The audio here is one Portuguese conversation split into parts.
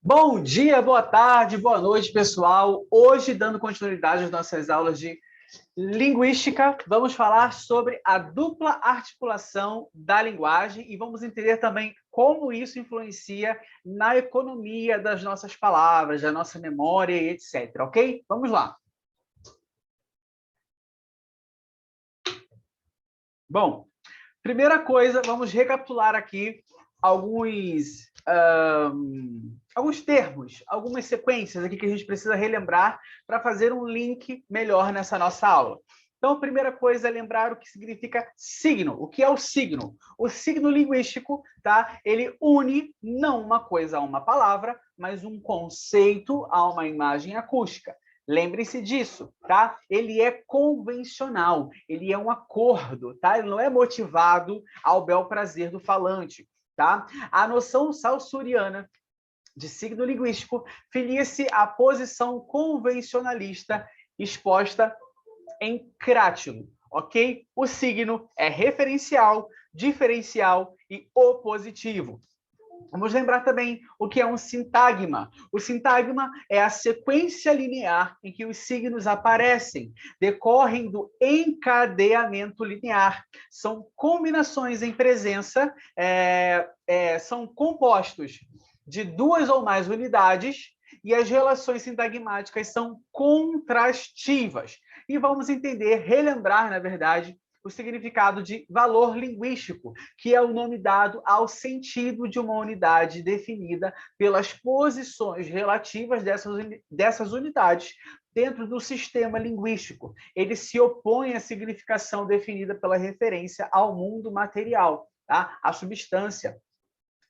Bom dia, boa tarde, boa noite, pessoal. Hoje, dando continuidade às nossas aulas de linguística, vamos falar sobre a dupla articulação da linguagem e vamos entender também como isso influencia na economia das nossas palavras, da nossa memória e etc. Ok? Vamos lá. Bom, primeira coisa, vamos recapitular aqui alguns, alguns termos, algumas sequências aqui que a gente precisa relembrar para fazer um link melhor nessa nossa aula. Então, a primeira coisa é lembrar o que significa signo. O que é o signo? O signo linguístico, tá? Ele une não uma coisa a uma palavra, mas um conceito a uma imagem acústica. Lembre-se disso, tá? Ele é convencional, ele é um acordo, tá? Ele não é motivado ao bel prazer do falante, tá? A noção saussuriana de signo linguístico filia-se à posição convencionalista exposta em Crátilo, ok? O signo é referencial, diferencial e opositivo. Vamos lembrar também o que é um sintagma. O sintagma é a sequência linear em que os signos aparecem, decorrem do encadeamento linear. São combinações em presença, são compostos de duas ou mais unidades e as relações sintagmáticas são contrastivas. E vamos entender, relembrar, na verdade, o significado de valor linguístico, que é o nome dado ao sentido de uma unidade definida pelas posições relativas dessas unidades dentro do sistema linguístico. Ele se opõe à significação definida pela referência ao mundo material, tá? À substância.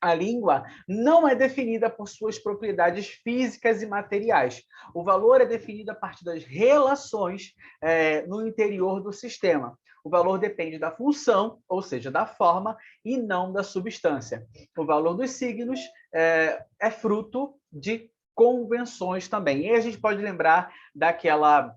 A língua não é definida por suas propriedades físicas e materiais. O valor é definido a partir das relações no interior do sistema. O valor depende da função, ou seja, da forma, e não da substância. O valor dos signos é fruto de convenções também. E a gente pode lembrar daquela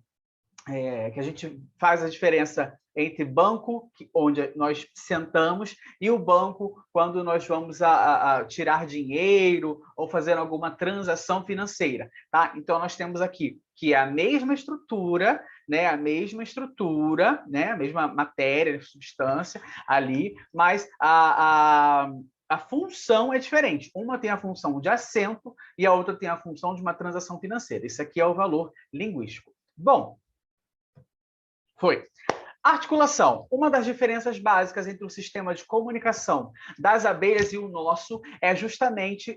que a gente faz a diferença entre banco, onde nós sentamos, e o banco, quando nós vamos a tirar dinheiro ou fazer alguma transação financeira. Tá? Então, nós temos aqui que é a mesma estrutura, né? A mesma estrutura, né? A mesma matéria, substância ali, mas a função é diferente. Uma tem a função de assento e a outra tem a função de uma transação financeira. Isso aqui é o valor linguístico. Bom, foi. Articulação. Uma das diferenças básicas entre o sistema de comunicação das abelhas e o nosso é justamente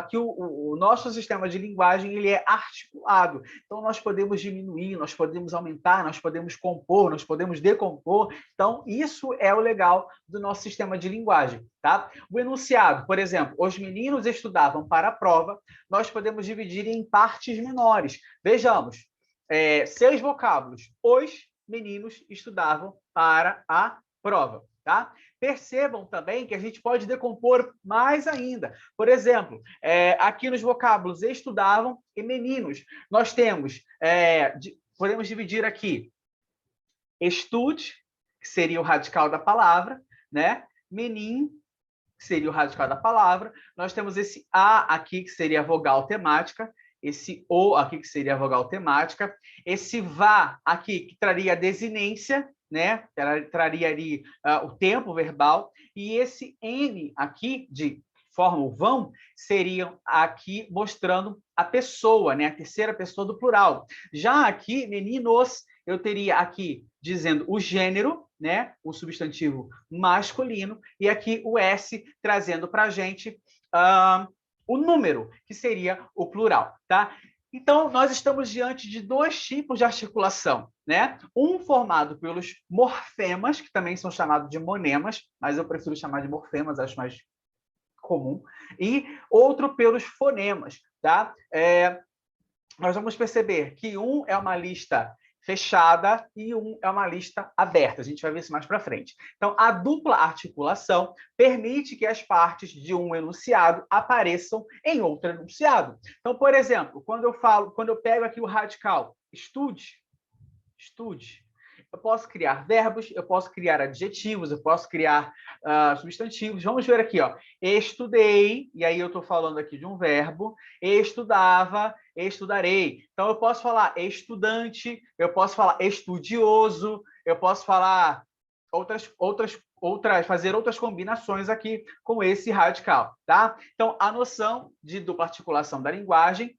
que o nosso sistema de linguagem ele é articulado. Então, nós podemos diminuir, nós podemos aumentar, nós podemos compor, nós podemos decompor. Então, isso é o legal do nosso sistema de linguagem. Tá? O enunciado, por exemplo, os meninos estudavam para a prova, nós podemos dividir em partes menores. Vejamos, 6 vocábulos. Os meninos estudavam para a prova, tá? Percebam também que a gente pode decompor mais ainda. Por exemplo, aqui nos vocábulos estudavam e meninos, nós temos, podemos dividir aqui estude, que seria o radical da palavra, né? Menin, que seria o radical da palavra. Nós temos esse A aqui, que seria a vogal temática, esse O aqui, que seria a vogal temática, esse VA aqui, que traria a desinência, né? Traria ali o tempo verbal, e esse N aqui, de forma o vão, seriam aqui mostrando a pessoa, né? A terceira pessoa do plural. Já aqui, meninos, eu teria aqui dizendo o gênero, né? O substantivo masculino, e aqui o S trazendo para a gente o número, que seria o plural, tá? Então, nós estamos diante de dois tipos de articulação, né? Um formado pelos morfemas, que também são chamados de monemas, mas eu prefiro chamar de morfemas, acho mais comum, e outro pelos fonemas, tá? Nós vamos perceber que um é uma lista fechada e um é uma lista aberta. A gente vai ver isso mais para frente. Então, a dupla articulação permite que as partes de um enunciado apareçam em outro enunciado. Então, por exemplo, quando eu pego aqui o radical, estude, eu posso criar verbos, eu posso criar adjetivos, eu posso criar substantivos. Vamos ver aqui, ó. Estudei, e aí eu estou falando aqui de um verbo. Estudava, estudarei. Então, eu posso falar estudante, eu posso falar estudioso, eu posso falar fazer outras combinações aqui com esse radical, tá? Então, a noção de dupla articulação da linguagem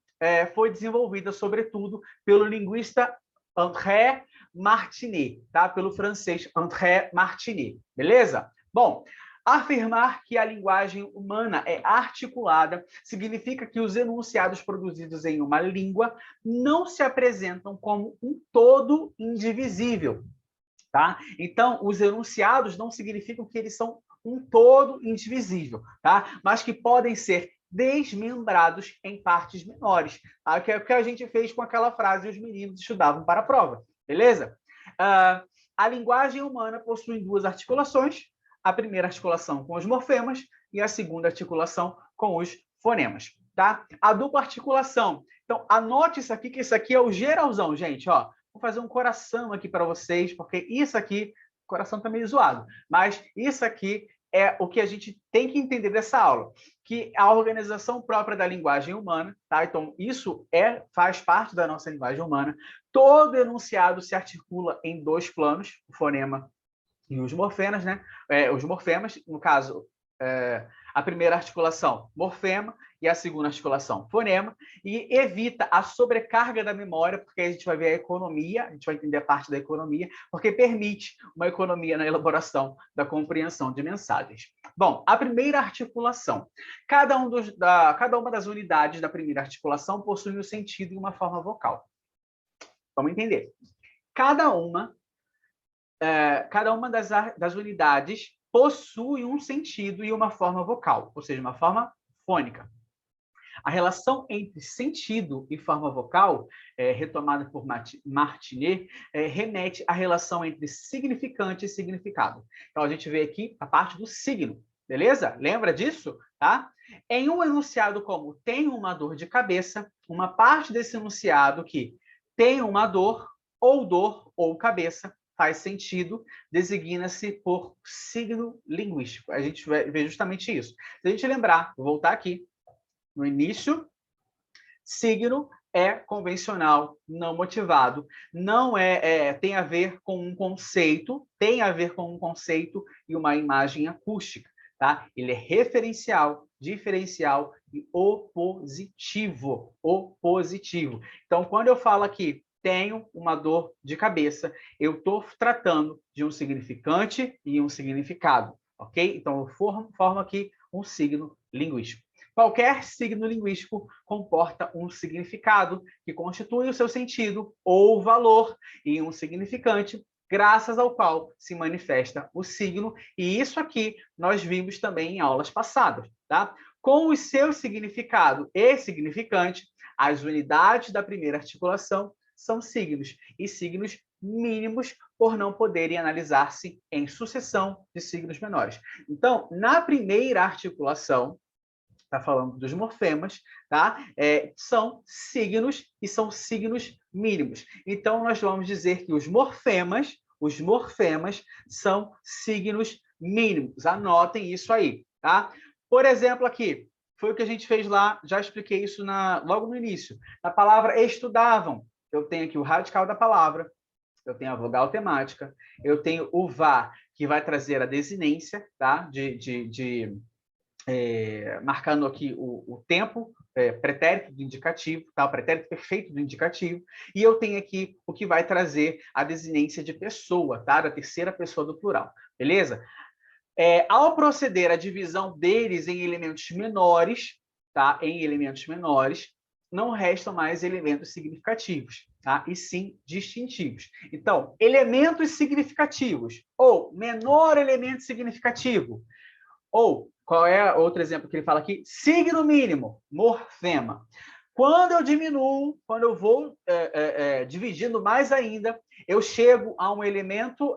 foi desenvolvida, sobretudo, pelo linguista André Martinet, tá? Pelo francês André Martinet, beleza? Bom, afirmar que a linguagem humana é articulada significa que os enunciados produzidos em uma língua não se apresentam como um todo indivisível, tá? Então, os enunciados não significam que eles são um todo indivisível, tá? Mas que podem ser desmembrados em partes menores, tá? Que é o que a gente fez com aquela frase os meninos estudavam para a prova, beleza? A linguagem humana possui duas articulações, a primeira articulação com os morfemas e a segunda articulação com os fonemas, tá? A dupla articulação. Então, anote isso aqui, que isso aqui é o geralzão, gente, ó. Vou fazer um coração aqui para vocês, porque isso aqui, o coração está meio zoado, mas isso aqui é o que a gente tem que entender dessa aula, que a organização própria da linguagem humana, tá? Então, isso faz parte da nossa linguagem humana. Todo enunciado se articula em dois planos, o fonema e os morfemas, né? Os morfemas, no caso, a primeira articulação, morfema, e a segunda articulação, fonema, e evita a sobrecarga da memória, porque a gente vai ver a economia, a gente vai entender a parte da economia, porque permite uma economia na elaboração da compreensão de mensagens. Bom, a primeira articulação. Cada uma das unidades da primeira articulação possui um sentido e uma forma vocal. Vamos entender. Cada uma das unidades possui um sentido e uma forma vocal, ou seja, uma forma fônica. A relação entre sentido e forma vocal, retomada por Martinet, remete à relação entre significante e significado. Então, a gente vê aqui a parte do signo, beleza? Lembra disso? Tá? Em um enunciado como tenho uma dor de cabeça, uma parte desse enunciado que tem uma dor ou cabeça, faz sentido, designa-se por signo linguístico. A gente vai ver justamente isso. Se a gente lembrar, vou voltar aqui, no início, signo é convencional, não motivado, não tem a ver com um conceito, e uma imagem acústica, tá? Ele é referencial, diferencial e opositivo. Então, quando eu falo aqui, tenho uma dor de cabeça, eu estou tratando de um significante e um significado, ok? Então, eu formo aqui um signo linguístico. Qualquer signo linguístico comporta um significado que constitui o seu sentido ou valor e um significante, graças ao qual se manifesta o signo. E isso aqui nós vimos também em aulas passadas, tá? Com o seu significado e significante, as unidades da primeira articulação são signos, e signos mínimos por não poderem analisar-se em sucessão de signos menores. Então, na primeira articulação, está falando dos morfemas, tá? São signos e são signos mínimos. Então, nós vamos dizer que os morfemas são signos mínimos. Anotem isso aí, tá? Por exemplo, aqui, foi o que a gente fez lá, já expliquei isso logo no início. Na palavra estudavam, eu tenho aqui o radical da palavra, eu tenho a vogal temática, eu tenho o vá, que vai trazer a desinência, tá? Marcando aqui o tempo, pretérito do indicativo, tá? O pretérito perfeito do indicativo, e eu tenho aqui o que vai trazer a desinência de pessoa, tá? Da terceira pessoa do plural, beleza? Ao proceder à divisão deles em elementos menores, tá? Não restam mais elementos significativos, tá? E sim distintivos. Então, elementos significativos, ou menor elemento significativo, ou, qual é outro exemplo que ele fala aqui? Signo mínimo, morfema. Quando eu diminuo, quando eu vou dividindo mais ainda, eu chego a um elemento,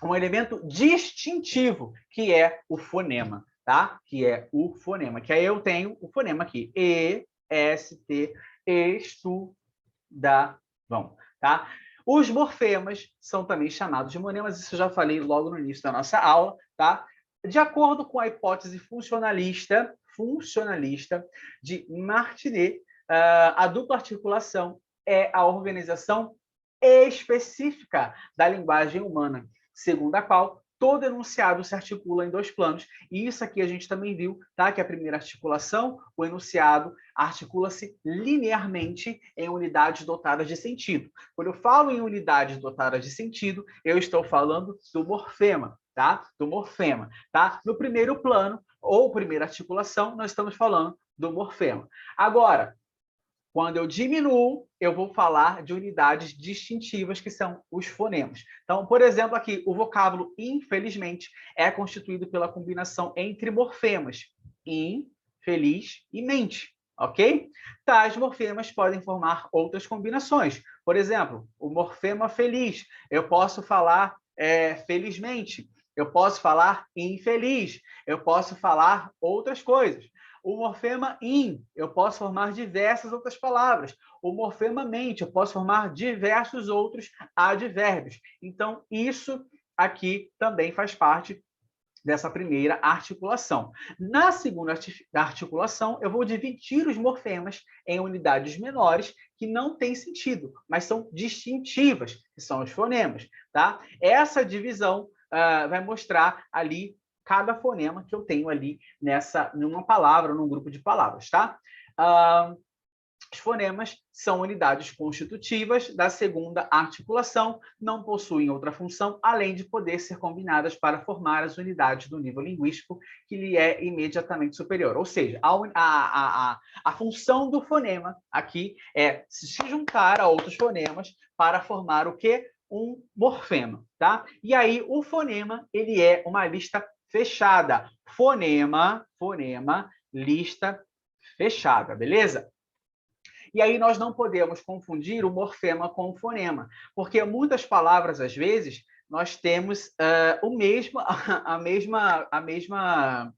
um elemento distintivo, que é o fonema, tá? Que aí eu tenho o fonema aqui. E, S, T, estudavam, tá? Os morfemas são também chamados de monemas, isso eu já falei logo no início da nossa aula, tá? De acordo com a hipótese funcionalista de Martinet, a dupla articulação é a organização específica da linguagem humana, segundo a qual todo enunciado se articula em dois planos. E isso aqui a gente também viu, tá? Que a primeira articulação, o enunciado, articula-se linearmente em unidades dotadas de sentido. Quando eu falo em unidades dotadas de sentido, eu estou falando do morfema, tá? Do morfema, tá? No primeiro plano, ou primeira articulação, nós estamos falando do morfema. Agora, quando eu diminuo, eu vou falar de unidades distintivas, que são os fonemas. Então, por exemplo, aqui, o vocábulo infelizmente é constituído pela combinação entre morfemas infeliz e mente, ok? Tais morfemas podem formar outras combinações. Por exemplo, o morfema feliz, eu posso falar felizmente, eu posso falar infeliz, eu posso falar outras coisas. O morfema in, eu posso formar diversas outras palavras. O morfema mente, eu posso formar diversos outros advérbios. Então, isso aqui também faz parte dessa primeira articulação. Na segunda articulação, eu vou dividir os morfemas em unidades menores que não têm sentido, mas são distintivas, que são os fonemas, tá? Essa divisão vai mostrar ali cada fonema que eu tenho ali numa palavra, num grupo de palavras, tá? Os fonemas são unidades constitutivas da segunda articulação, não possuem outra função, além de poder ser combinadas para formar as unidades do nível linguístico que lhe é imediatamente superior. Ou seja, a função do fonema aqui é se juntar a outros fonemas para formar o quê? Um morfema, tá? E aí, o fonema, ele é uma lista fechada. Fonema, lista fechada, beleza? E aí nós não podemos confundir o morfema com o fonema, porque muitas palavras, às vezes, nós temos a mesma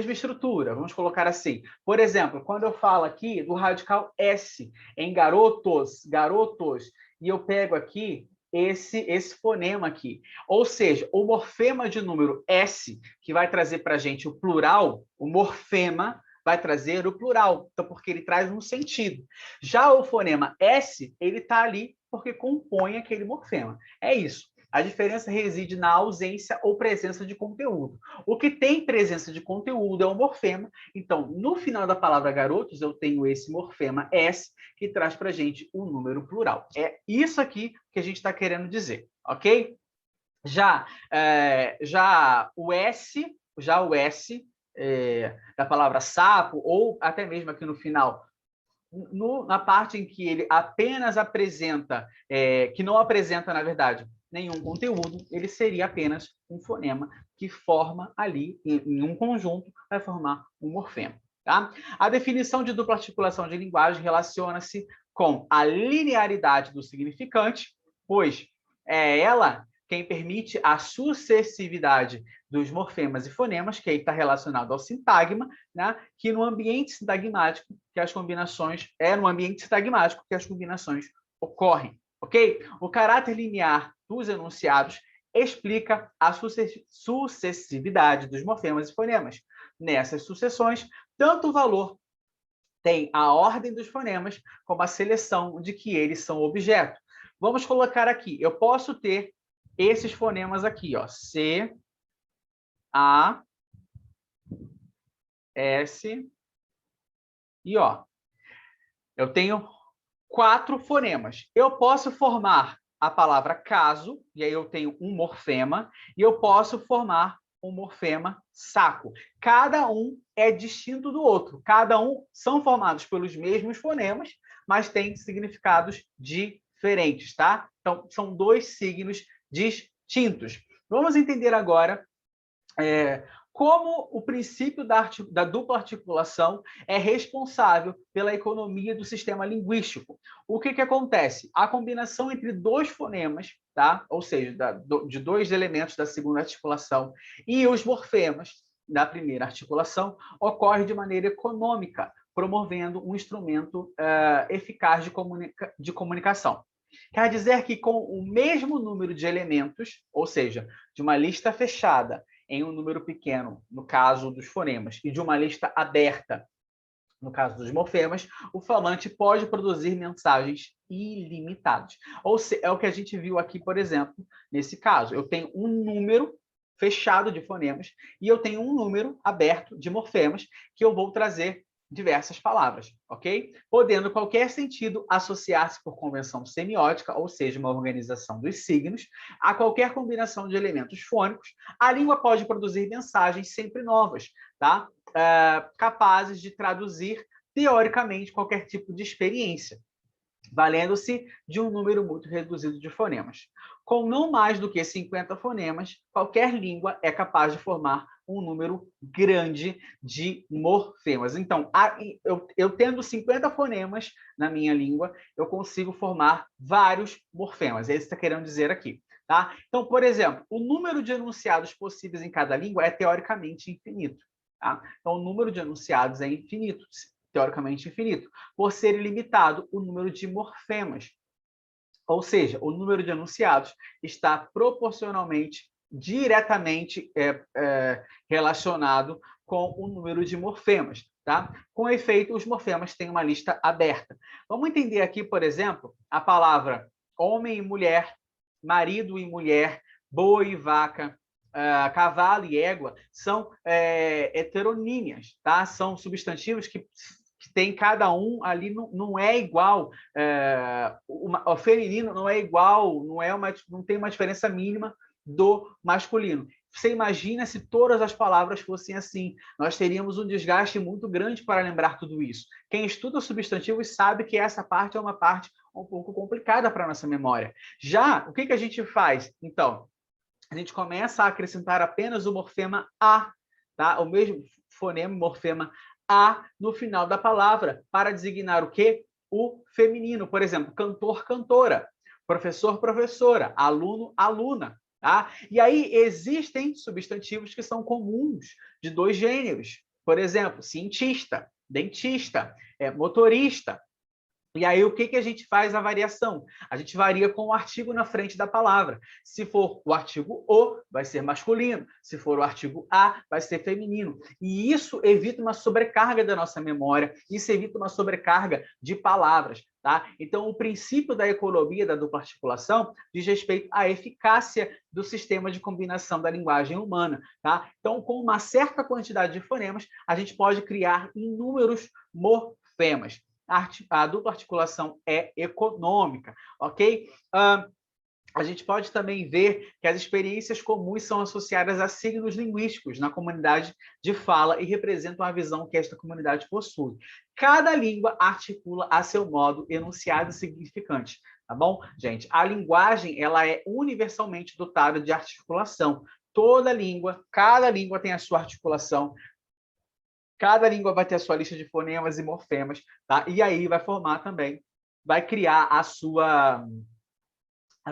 estrutura, vamos colocar assim. Por exemplo, quando eu falo aqui do radical S em garotos, e eu pego aqui esse fonema aqui. Ou seja, o morfema de número S, que vai trazer para a gente o plural, o morfema vai trazer o plural, então, porque ele traz um sentido. Já o fonema S, ele está ali porque compõe aquele morfema. É isso. A diferença reside na ausência ou presença de conteúdo. O que tem presença de conteúdo é o morfema. Então, no final da palavra garotos, eu tenho esse morfema S, que traz para a gente um número plural. É isso aqui que a gente está querendo dizer, ok? Já o S da palavra sapo, ou até mesmo aqui no final, na parte em que ele apenas apresenta, que não apresenta, na verdade, nenhum conteúdo, ele seria apenas um fonema que forma ali, em um conjunto, vai formar um morfema. Tá? A definição de dupla articulação de linguagem relaciona-se com a linearidade do significante, pois é ela quem permite a sucessividade dos morfemas e fonemas, que aí está relacionado ao sintagma, né? Que no ambiente sintagmático, que as combinações ocorrem, ok? O caráter linear dos enunciados explica a sucessividade dos morfemas e fonemas. Nessas sucessões, tanto o valor tem a ordem dos fonemas, como a seleção de que eles são objeto. Vamos colocar aqui, eu posso ter esses fonemas aqui, ó, C, A, S e O. Eu tenho 4 fonemas. Eu posso formar a palavra caso, e aí eu tenho um morfema, e eu posso formar um morfema saco. Cada um é distinto do outro. Cada um são formados pelos mesmos fonemas, mas têm significados diferentes, tá? Então, são 2 signos distintos. Vamos entender agora como o princípio da dupla articulação é responsável pela economia do sistema linguístico. O que acontece? A combinação entre 2 fonemas, tá? Ou seja, de 2 elementos da segunda articulação e os morfemas da primeira articulação ocorre de maneira econômica, promovendo um instrumento eficaz de comunicação. Quer dizer que com o mesmo número de elementos, ou seja, de uma lista fechada em um número pequeno, no caso dos fonemas, e de uma lista aberta, no caso dos morfemas, o falante pode produzir mensagens ilimitadas. Ou seja, é o que a gente viu aqui, por exemplo, nesse caso. Eu tenho um número fechado de fonemas e eu tenho um número aberto de morfemas que eu vou trazer diversas palavras, ok? Podendo qualquer sentido associar-se por convenção semiótica, ou seja, uma organização dos signos, a qualquer combinação de elementos fônicos, a língua pode produzir mensagens sempre novas, tá? Capazes de traduzir, teoricamente, qualquer tipo de experiência, valendo-se de um número muito reduzido de fonemas. Com não mais do que 50 fonemas, qualquer língua é capaz de formar um número grande de morfemas. Então, eu tendo 50 fonemas na minha língua, eu consigo formar vários morfemas. É isso que está querendo dizer aqui. Tá? Então, por exemplo, o número de enunciados possíveis em cada língua é teoricamente infinito. Tá? Então, o número de enunciados é infinito, teoricamente infinito, por ser ilimitado o número de morfemas. Ou seja, o número de enunciados está proporcionalmente, diretamente relacionado com o número de morfemas. Tá? Com efeito, os morfemas têm uma lista aberta. Vamos entender aqui, por exemplo, a palavra homem e mulher, marido e mulher, boi e vaca, cavalo e égua, são heteronímias, tá? São substantivos que tem cada um ali, não é igual, o feminino não é igual, não tem uma diferença mínima do masculino. Você imagina se todas as palavras fossem assim, nós teríamos um desgaste muito grande para lembrar tudo isso. Quem estuda substantivos sabe que essa parte é uma parte um pouco complicada para a nossa memória. Já, o que a gente faz? Então, a gente começa a acrescentar apenas o morfema A, tá? O mesmo fonema, morfema A no final da palavra, para designar o quê? O feminino. Por exemplo, cantor, cantora, professor, professora, aluno, aluna. Tá? E aí existem substantivos que são comuns de dois gêneros. Por exemplo, cientista, dentista, motorista. E aí, o que a gente faz a variação? A gente varia com o artigo na frente da palavra. Se for o artigo o, vai ser masculino. Se for o artigo a, vai ser feminino. E isso evita uma sobrecarga da nossa memória. Isso evita uma sobrecarga de palavras. Tá? Então, o princípio da economia da dupla articulação diz respeito à eficácia do sistema de combinação da linguagem humana. Tá? Então, com uma certa quantidade de fonemas, a gente pode criar inúmeros morfemas. A dupla articulação é econômica, ok? A gente pode também ver que as experiências comuns são associadas a signos linguísticos na comunidade de fala e representam a visão que esta comunidade possui. Cada língua articula a seu modo enunciado significante, tá bom? Gente, a linguagem ela é universalmente dotada de articulação. Cada língua tem a sua articulação. Cada língua vai ter a sua lista de fonemas e morfemas, tá? E aí vai formar também, vai criar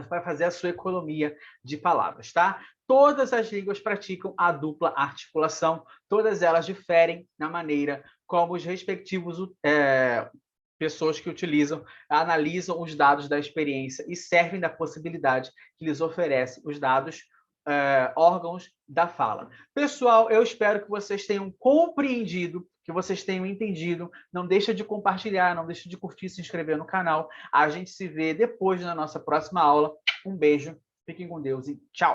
vai fazer a sua economia de palavras, tá? Todas as línguas praticam a dupla articulação, todas elas diferem na maneira como os respectivos pessoas que utilizam, analisam os dados da experiência e servem da possibilidade que lhes oferece os dados órgãos da fala. Pessoal, eu espero que vocês tenham compreendido, que vocês tenham entendido. Não deixa de compartilhar, não deixa de curtir, se inscrever no canal. A gente se vê depois na nossa próxima aula. Um beijo, fiquem com Deus e tchau!